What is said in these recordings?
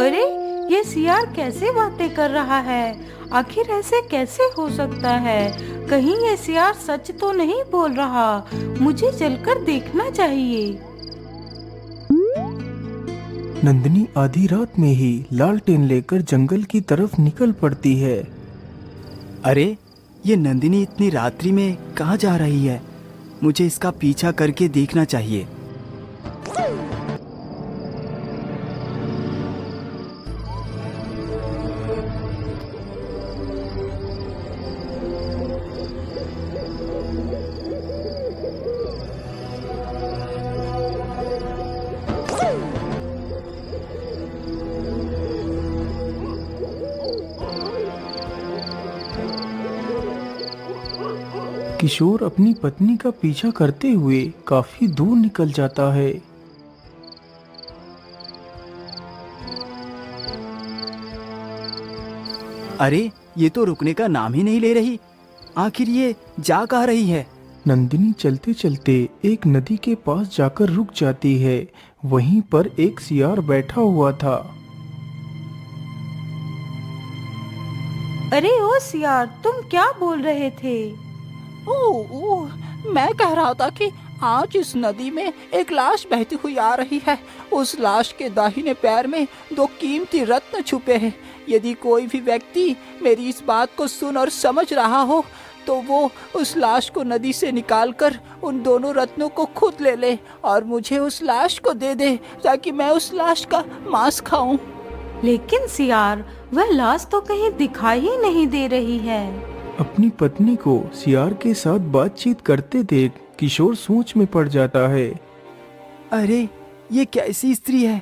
अरे, ये सियार कैसे बातें कर रहा है? आखिर ऐसे कैसे हो सकता है? कहीं ये सियार सच तो नहीं बोल रहा? मुझे चलकर देखना चाहिए। नंदिनी आधी रात में ही लालटेन लेकर जंगल की तरफ निकल पड़ती है। अरे, ये नंदिनी इतनी रात्रि में कहाँ जा रही है? मुझे इसका पीछा करके देखना चाहिए। किशोर अपनी पत्नी का पीछा करते हुए काफी दूर निकल जाता है। अरे, ये तो रुकने का नाम ही नहीं ले रही। आखिर ये जा कहाँ रही है? नंदिनी चलते चलते एक नदी के पास जाकर रुक जाती है। वहीं पर एक सियार बैठा हुआ था। अरे ओ सियार, तुम क्या बोल रहे थे? ओह, मैं कह रहा था कि आज इस नदी में एक लाश बहती हुई आ रही है। उस लाश के दाहिने पैर में 2 कीमती रत्न छुपे हैं। यदि कोई भी व्यक्ति मेरी इस बात को सुन और समझ रहा हो तो वो उस लाश को नदी से निकालकर उन दोनों रत्नों को खुद ले ले और मुझे उस लाश को दे दे ताकि मैं उस लाश का मांस खाऊं। लेकिन सियार, वह लाश तो कहीं दिखाई ही नहीं दे रही है। अपनी पत्नी को सियार के साथ बातचीत करते देख किशोर सोच में पड़ जाता है। अरे, ये कैसी स्त्री है?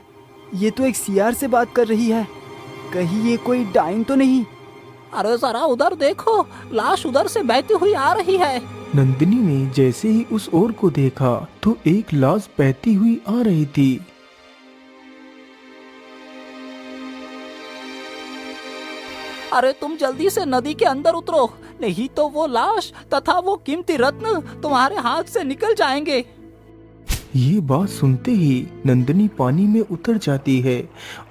ये तो एक सियार से बात कर रही है। कहीं ये कोई डाइन तो नहीं? अरे जरा उधर देखो, लाश उधर से बहती हुई आ रही है। नंदिनी ने जैसे ही उस ओर को देखा तो एक लाश बहती हुई आ रही थी। अरे तुम जल्दी से नदी के अंदर उतरो, नहीं तो वो लाश तथा वो कीमती रत्न तुम्हारे हाथ से निकल जाएंगे। ये बात सुनते ही नंदिनी पानी में उतर जाती है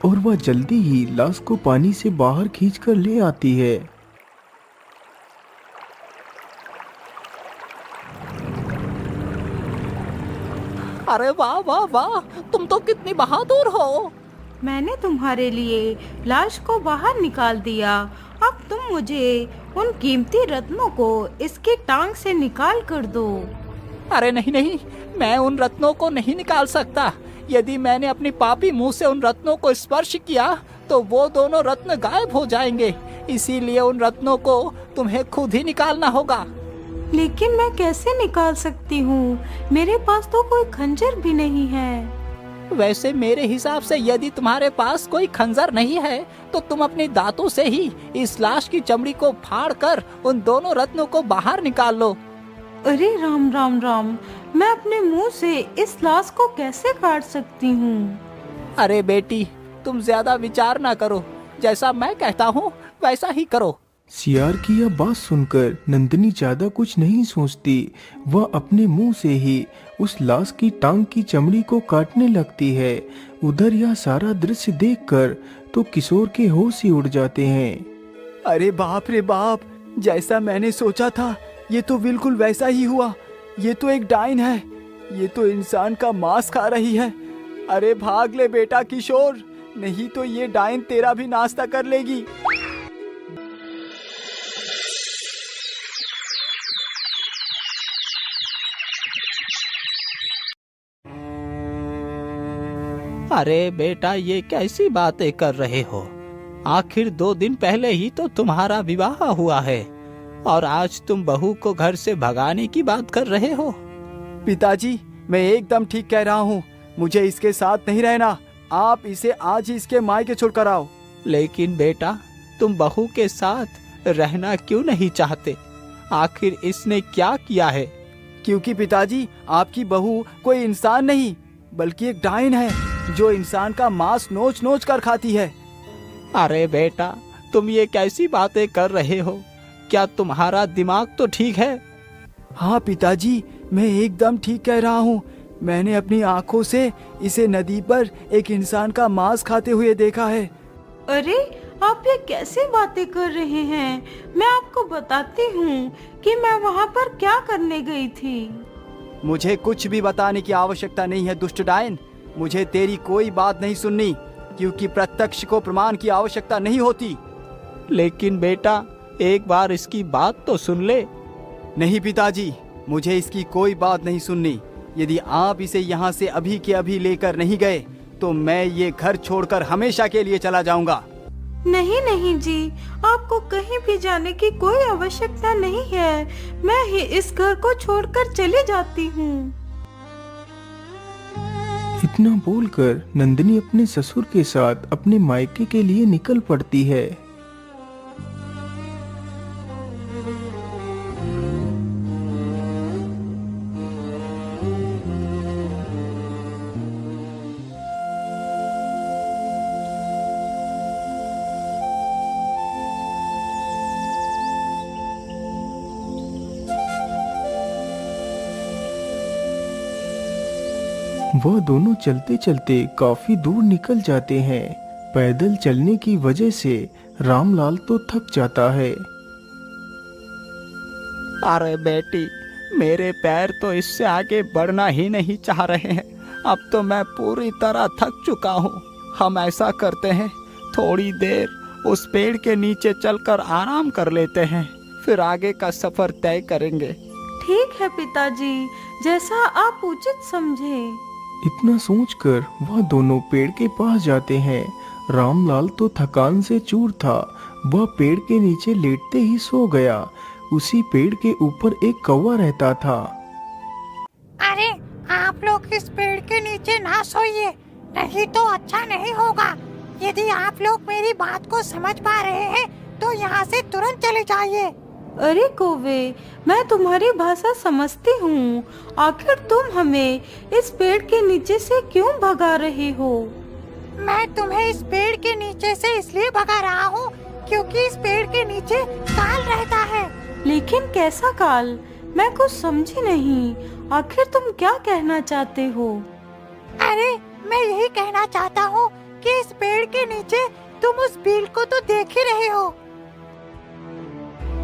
और वह जल्दी ही लाश को पानी से बाहर खींचकर ले आती है। अरे वाह वाह वाह, तुम तो कितनी बहादुर हो। मैंने तुम्हारे लिए लाश को बाहर निकाल दिया। अब तुम मुझे उन कीमती रत्नों को इसकी टांग से निकाल कर दो। अरे नहीं नहीं, मैं उन रत्नों को नहीं निकाल सकता। यदि मैंने अपनी पापी मुंह से उन रत्नों को स्पर्श किया तो वो दोनों रत्न गायब हो जाएंगे। इसीलिए उन रत्नों को तुम्हें खुद ही निकालना होगा। लेकिन मैं कैसे निकाल सकती हूँ? मेरे पास तो कोई खंजर भी नहीं है। वैसे मेरे हिसाब से यदि तुम्हारे पास कोई खंजर नहीं है तो तुम अपने दांतों से ही इस लाश की चमड़ी को फाड़ कर उन दोनों रत्नों को बाहर निकाल लो। अरे राम राम राम, मैं अपने मुंह से इस लाश को कैसे काट सकती हूँ? अरे बेटी, तुम ज्यादा विचार ना करो, जैसा मैं कहता हूँ वैसा ही करो। सियार की यह बात सुनकर नंदिनी ज्यादा कुछ नहीं सोचती। वह अपने मुंह से ही उस लाश की टांग की चमड़ी को काटने लगती है। उधर यह सारा दृश्य देखकर तो किशोर के होश ही उड़ जाते हैं। अरे बाप रे बाप, जैसा मैंने सोचा था ये तो बिल्कुल वैसा ही हुआ। ये तो एक डाइन है। ये तो इंसान का मांस खा रही है। अरे भाग ले बेटा किशोर, नहीं तो ये डाइन तेरा भी नाश्ता कर लेगी। अरे बेटा, ये कैसी बातें कर रहे हो? आखिर 2 दिन पहले ही तो तुम्हारा विवाह हुआ है और आज तुम बहू को घर से भगाने की बात कर रहे हो। पिताजी, मैं एकदम ठीक कह रहा हूँ। मुझे इसके साथ नहीं रहना। आप इसे आज ही इसके मायके छोड़कर आओ। लेकिन बेटा, तुम बहू के साथ रहना क्यों नहीं चाहते? आखिर इसने क्या किया है? क्योंकि पिताजी, आपकी बहू कोई इंसान नहीं बल्कि एक डाइन है जो इंसान का मांस नोच नोच कर खाती है। अरे बेटा, तुम ये कैसी बातें कर रहे हो? क्या तुम्हारा दिमाग तो ठीक है? हाँ पिताजी, मैं एकदम ठीक कह रहा हूँ। मैंने अपनी आंखों से इसे नदी पर एक इंसान का मांस खाते हुए देखा है। अरे आप ये कैसी बातें कर रहे हैं? मैं आपको बताती हूँ कि मैं वहाँ पर क्या करने गई थी। मुझे कुछ भी बताने की आवश्यकता नहीं है दुष्ट डायन। मुझे तेरी कोई बात नहीं सुननी, क्योंकि प्रत्यक्ष को प्रमाण की आवश्यकता नहीं होती। लेकिन बेटा, एक बार इसकी बात तो सुन ले। नहीं पिताजी, मुझे इसकी कोई बात नहीं सुननी। यदि आप इसे यहाँ से अभी के अभी लेकर नहीं गए तो मैं ये घर छोड़कर हमेशा के लिए चला जाऊंगा। नहीं नहीं जी, आपको कहीं भी जाने की कोई आवश्यकता नहीं है। मैं ही इस घर को छोड़कर चली जाती हूँ। इतना बोलकर नंदिनी अपने ससुर के साथ अपने मायके के लिए निकल पड़ती है। वह दोनों चलते चलते काफी दूर निकल जाते हैं। पैदल चलने की वजह से रामलाल तो थक जाता है। अरे बेटी, मेरे पैर तो इससे आगे बढ़ना ही नहीं चाह रहे हैं। अब तो मैं पूरी तरह थक चुका हूँ। हम ऐसा करते हैं, थोड़ी देर उस पेड़ के नीचे चलकर आराम कर लेते हैं, फिर आगे का सफर तय करेंगे। ठीक है पिताजी, जैसा आप उचित समझे। इतना सोचकर वह दोनों पेड़ के पास जाते हैं। रामलाल तो थकान से चूर था। वह पेड़ के नीचे लेटते ही सो गया। उसी पेड़ के ऊपर एक कौवा रहता था। अरे आप लोग इस पेड़ के नीचे ना सोइए, नहीं तो अच्छा नहीं होगा। यदि आप लोग मेरी बात को समझ पा रहे हैं तो यहाँ से तुरंत चले जाइए। अरे कौवे, मैं तुम्हारी भाषा समझती हूँ। आखिर तुम हमें इस पेड़ के नीचे से क्यों भगा रही हो? मैं तुम्हें इस पेड़ के नीचे से इसलिए भगा रहा हूँ क्योंकि इस पेड़ के नीचे काल रहता है। लेकिन कैसा काल? मैं कुछ समझी नहीं। आखिर तुम क्या कहना चाहते हो? अरे मैं यही कहना चाहता हूँ कि इस पेड़ के नीचे तुम उस बिल को तो देख ही रहे हो।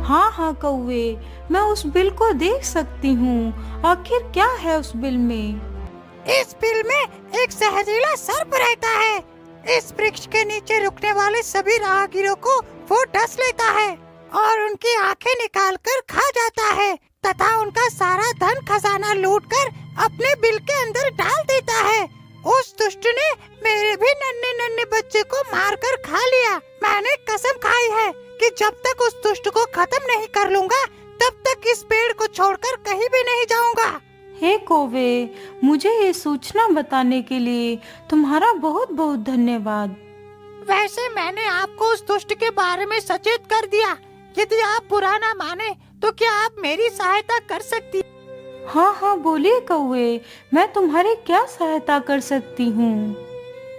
हाँ हाँ कौवे, मैं उस बिल को देख सकती हूँ। आखिर क्या है उस बिल में? इस बिल में एक जहरीला सर्प रहता है। इस वृक्ष के नीचे रुकने वाले सभी राहगीरों को वो डस लेता है और उनकी आंखें निकाल कर खा जाता है तथा उनका सारा धन खजाना लूटकर अपने बिल के अंदर डाल देता है। उस दुष्ट ने मेरे भी नन्हे नन्हे बच्चे को मारकर खा लिया। मैंने कसम खाई है कि जब तक उस दुष्ट को खत्म नहीं कर लूंगा तब तक इस पेड़ को छोड़कर कहीं भी नहीं जाऊंगा। हे कौवे, मुझे ये सूचना बताने के लिए तुम्हारा बहुत बहुत धन्यवाद। वैसे मैंने आपको उस दुष्ट के बारे में सचेत कर दिया। यदि आप बुरा ना माने तो क्या आप मेरी सहायता कर सकती? हाँ हाँ बोलिए कौवे, मैं तुम्हारी क्या सहायता कर सकती हूँ?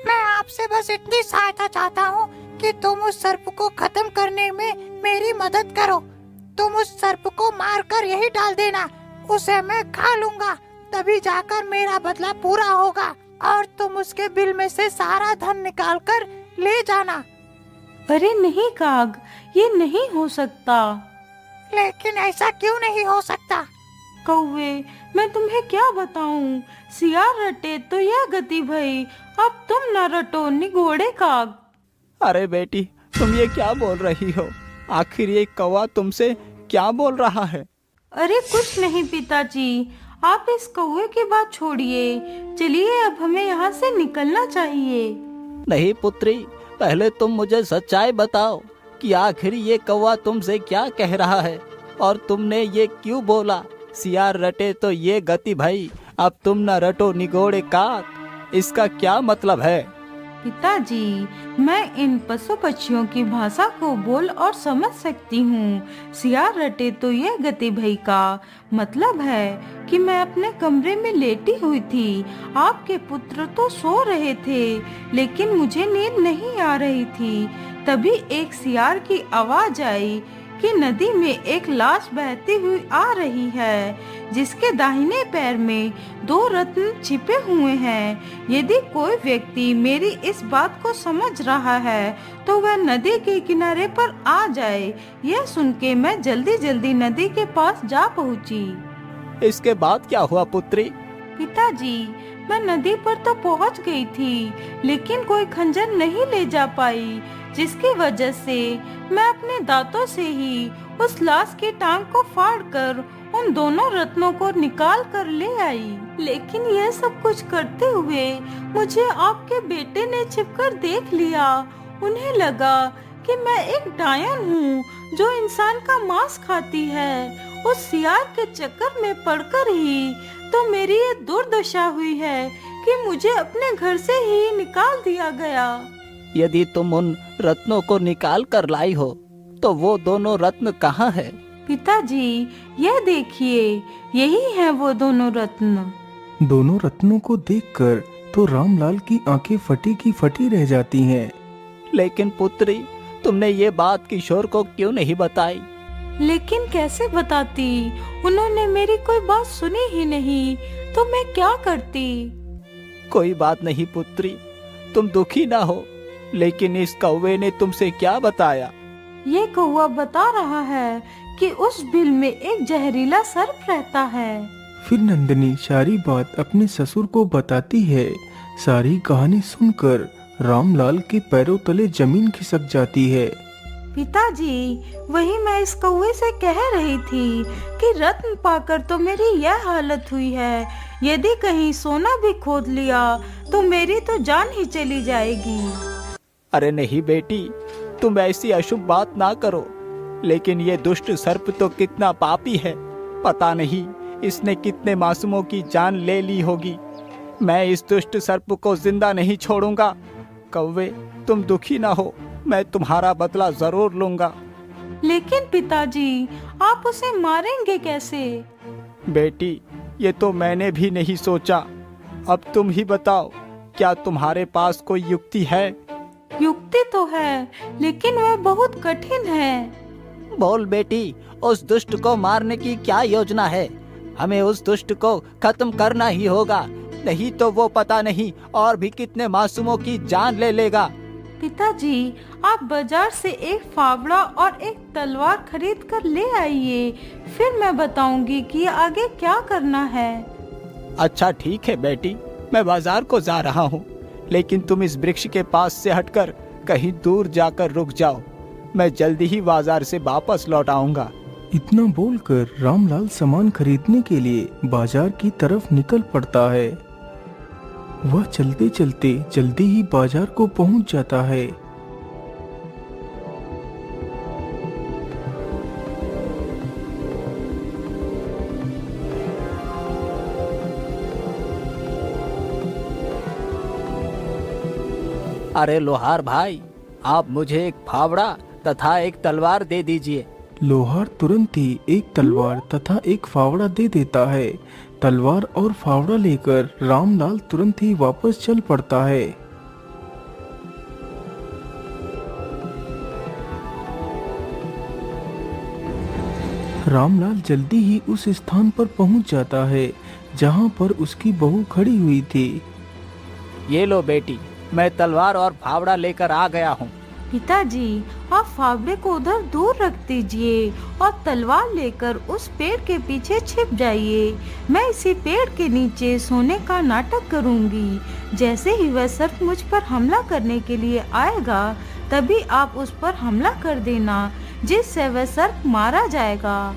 मैं आपसे बस इतनी सहायता चाहता हूँ कि तुम उस सर्प को खत्म करने में मेरी मदद करो। तुम उस सर्प को मारकर यही डाल देना, उसे मैं खा लूंगा, तभी जाकर मेरा बदला पूरा होगा और तुम उसके बिल में से सारा धन निकाल कर ले जाना। अरे नहीं काग, ये नहीं हो सकता। लेकिन ऐसा क्यों नहीं हो सकता? कौवे, मैं तुम्हें क्या बताऊं? सियार रटे तो यह गति भई, अब तुम न रटो निगोड़े काग। अरे बेटी, तुम ये क्या बोल रही हो? आखिर ये कौवा तुमसे क्या बोल रहा है? अरे कुछ नहीं पिताजी, आप इस कौवे की बात छोड़िए। चलिए अब हमें यहाँ से निकलना चाहिए। नहीं पुत्री, पहले तुम मुझे सच्चाई बताओ कि आखिर ये कौवा तुमसे क्या कह रहा है और तुमने ये क्यों बोला? सियार रटे तो ये गति भाई, अब तुम न रटो निगोड़े काक, इसका क्या मतलब है? पिताजी, मैं इन पशु पक्षियों की भाषा को बोल और समझ सकती हूँ। सियार रटे तो ये गति भई का मतलब है कि मैं अपने कमरे में लेटी हुई थी। आपके पुत्र तो सो रहे थे, लेकिन मुझे नींद नहीं आ रही थी। तभी एक सियार की आवाज आई कि नदी में एक लाश बहती हुई आ रही है, जिसके दाहिने पैर में 2 रत्न छिपे हुए हैं। यदि कोई व्यक्ति मेरी इस बात को समझ रहा है तो वह नदी के किनारे पर आ जाए। यह सुन के मैं जल्दी जल्दी नदी के पास जा पहुंची। इसके बाद क्या हुआ पुत्री? पिताजी, मैं नदी पर तो पहुंच गई थी, लेकिन कोई खंजर नहीं ले जा पाई, जिसकी वजह से मैं अपने दांतों से ही उस लाश की टांग को फाड़कर उन दोनों रत्नों को निकाल कर ले आई। लेकिन यह सब कुछ करते हुए मुझे आपके बेटे ने छिपकर देख लिया। उन्हें लगा कि मैं एक डायन हूँ जो इंसान का मांस खाती है। उस सियार के चक्कर में पड़कर ही तो मेरी ये दुर्दशा हुई है कि मुझे अपने घर से ही निकाल दिया गया। यदि तुम उन रत्नों को निकाल कर लाई हो तो वो दोनों रत्न कहाँ है? पिताजी, यह देखिए, यही है वो दोनों रत्न। दोनों रत्नों को देखकर तो रामलाल की आंखें फटी की फटी रह जाती हैं। लेकिन पुत्री, तुमने ये बात किशोर को क्यों नहीं बताई? लेकिन कैसे बताती? उन्होंने मेरी कोई बात सुनी ही नहीं, तो मैं क्या करती? कोई बात नहीं पुत्री, तुम दुखी ना हो। लेकिन इस कौवे ने तुमसे क्या बताया? ये कौवा बता रहा है कि उस बिल में एक जहरीला सर्प रहता है। फिर नंदिनी सारी बात अपने ससुर को बताती है। सारी कहानी सुनकर रामलाल के पैरों तले जमीन खिसक जाती है। पिताजी, वही मैं इस कौवे से कह रही थी कि रत्न पाकर तो मेरी यह हालत हुई है। यदि कहीं सोना भी खोद लिया तो मेरी तो जान ही चली जाएगी। अरे नहीं बेटी, तुम ऐसी अशुभ बात ना करो। लेकिन ये दुष्ट सर्प तो कितना पापी है, पता नहीं इसने कितने मासूमों की जान ले ली होगी। मैं इस दुष्ट सर्प को जिंदा नहीं छोड़ूंगा। कौवे, तुम दुखी ना हो, मैं तुम्हारा बदला जरूर लूंगा। लेकिन पिताजी, आप उसे मारेंगे कैसे? बेटी, ये तो मैंने भी नहीं सोचा। अब तुम ही बताओ, क्या तुम्हारे पास कोई युक्ति है? युक्ति तो है, लेकिन वह बहुत कठिन है। बोल बेटी, उस दुष्ट को मारने की क्या योजना है? हमें उस दुष्ट को खत्म करना ही होगा, नहीं तो वो पता नहीं और भी कितने मासूमों की जान ले लेगा। पिताजी, आप बाजार से एक फावड़ा और एक तलवार खरीद कर ले आइए, फिर मैं बताऊंगी कि आगे क्या करना है। अच्छा ठीक है बेटी, मैं बाजार को जा रहा हूँ, लेकिन तुम इस वृक्ष के पास से हटकर कहीं दूर जाकर रुक जाओ। मैं जल्दी ही बाजार से वापस लौट आऊंगा। इतना बोलकर रामलाल सामान खरीदने के लिए बाजार की तरफ निकल पड़ता है। वह चलते चलते जल्दी ही बाजार को पहुंच जाता है। अरे लोहार भाई, आप मुझे एक फावड़ा तथा एक तलवार दे दीजिए। लोहार तुरंत ही एक तलवार तथा एक फावड़ा दे देता है। तलवार और फावड़ा लेकर रामलाल तुरंत ही वापस चल पड़ता है। रामलाल जल्दी ही उस स्थान पर पहुंच जाता है जहां पर उसकी बहू खड़ी हुई थी। ये लो बेटी, मैं तलवार और फावड़ा लेकर आ गया हूँ। पिताजी, आप फावड़े को उधर दूर रख दीजिए और तलवार लेकर उस पेड़ के पीछे छिप जाइए। मैं इसी पेड़ के नीचे सोने का नाटक करूंगी। जैसे ही वह सर्प मुझ पर हमला करने के लिए आएगा, तभी आप उस पर हमला कर देना, जिससे वह सर्प मारा जाएगा।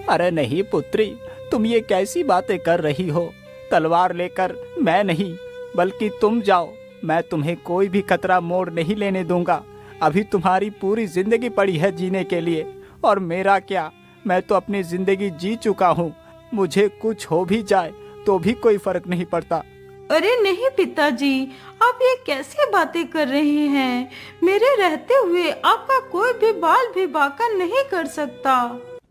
अरे नहीं पुत्री, तुम ये कैसी बातें कर रही हो? तलवार लेकर मैं नहीं, बल्कि तुम जाओ। मैं तुम्हें कोई भी खतरा मोड़ नहीं लेने दूंगा। अभी तुम्हारी पूरी जिंदगी पड़ी है जीने के लिए, और मेरा क्या, मैं तो अपनी जिंदगी जी चुका हूँ। मुझे कुछ हो भी जाए तो भी कोई फर्क नहीं पड़ता। अरे नहीं पिताजी, आप ये कैसी बातें कर रहे हैं? मेरे रहते हुए आपका कोई भी बाल भी बांका नहीं कर सकता।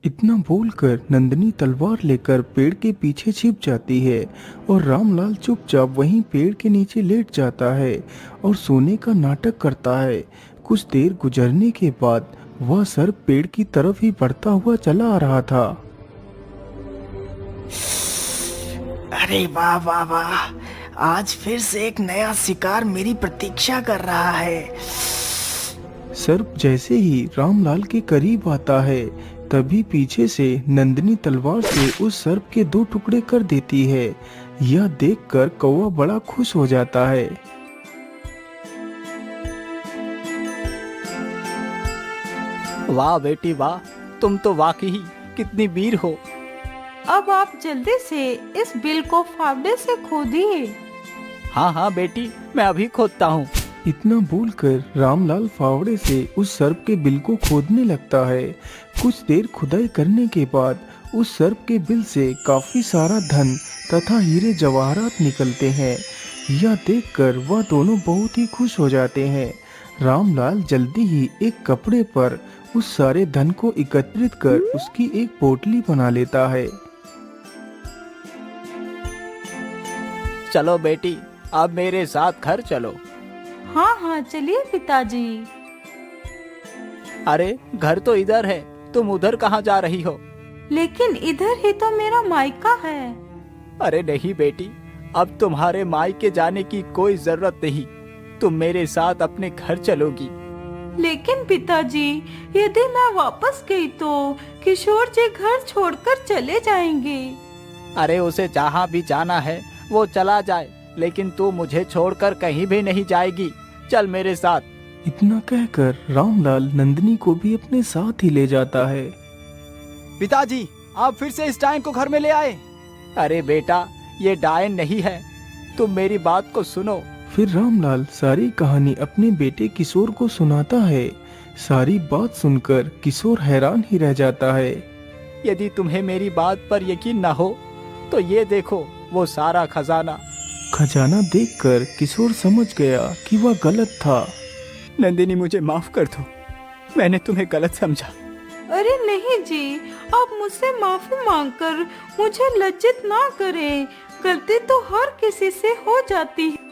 इतना बोलकर नंदिनी तलवार लेकर पेड़ के पीछे छिप जाती है और रामलाल चुपचाप वहीं पेड़ के नीचे लेट जाता है और सोने का नाटक करता है। कुछ देर गुजरने के बाद वह सर्प पेड़ की तरफ ही बढ़ता हुआ चला आ रहा था। अरे वाह वाह वाह, आज फिर से एक नया शिकार मेरी प्रतीक्षा कर रहा है। सर्प जैसे ही रामलाल के करीब आता है तभी पीछे से नंदिनी तलवार से उस सर्प के 2 टुकड़े कर देती है। यह देखकर कौवा बड़ा खुश हो जाता है। वाह बेटी वाह, तुम तो वाकई कितनी वीर हो। अब आप जल्दी से इस बिल को फावड़े से खोदिए। हाँ हाँ बेटी, मैं अभी खोदता हूँ। इतना बोलकर रामलाल फावड़े से उस सर्प के बिल को खोदने लगता है। कुछ देर खुदाई करने के बाद उस सर्प के बिल से काफी सारा धन तथा हीरे जवाहरात निकलते हैं। यह देखकर वह दोनों बहुत ही खुश हो जाते हैं। रामलाल जल्दी ही एक कपड़े पर उस सारे धन को एकत्रित कर उसकी एक पोटली बना लेता है। चलो बेटी, अब मेरे साथ घर चलो। हाँ हाँ चलिए पिताजी। अरे घर तो इधर है, तुम उधर कहाँ जा रही हो? लेकिन इधर ही तो मेरा मायका है। अरे नहीं बेटी, अब तुम्हारे मायके जाने की कोई जरूरत नहीं। तुम मेरे साथ अपने घर चलोगी। लेकिन पिताजी, यदि मैं वापस गई तो किशोर जी घर छोड़कर चले जाएंगे। अरे उसे जहाँ भी जाना है वो चला जाए, लेकिन तू मुझे छोड़कर कहीं भी नहीं जाएगी। चल मेरे साथ। इतना कहकर रामलाल नंदिनी को भी अपने साथ ही ले जाता है। पिताजी, आप फिर से इस डायन को घर में ले आए। अरे बेटा, ये डायन नहीं है, तुम मेरी बात को सुनो। फिर रामलाल सारी कहानी अपने बेटे किशोर को सुनाता है। सारी बात सुनकर किशोर हैरान ही रह जाता है। यदि तुम्हें मेरी बात पर यकीन न हो तो ये देखो, वो सारा खजाना। खजाना देखकर किशोर समझ गया कि वह गलत था। नंदिनी, मुझे माफ कर दो, मैंने तुम्हें गलत समझा। अरे नहीं जी, आप मुझसे माफी मांगकर मुझे लज्जित ना करें। गलती तो हर किसी से हो जाती है।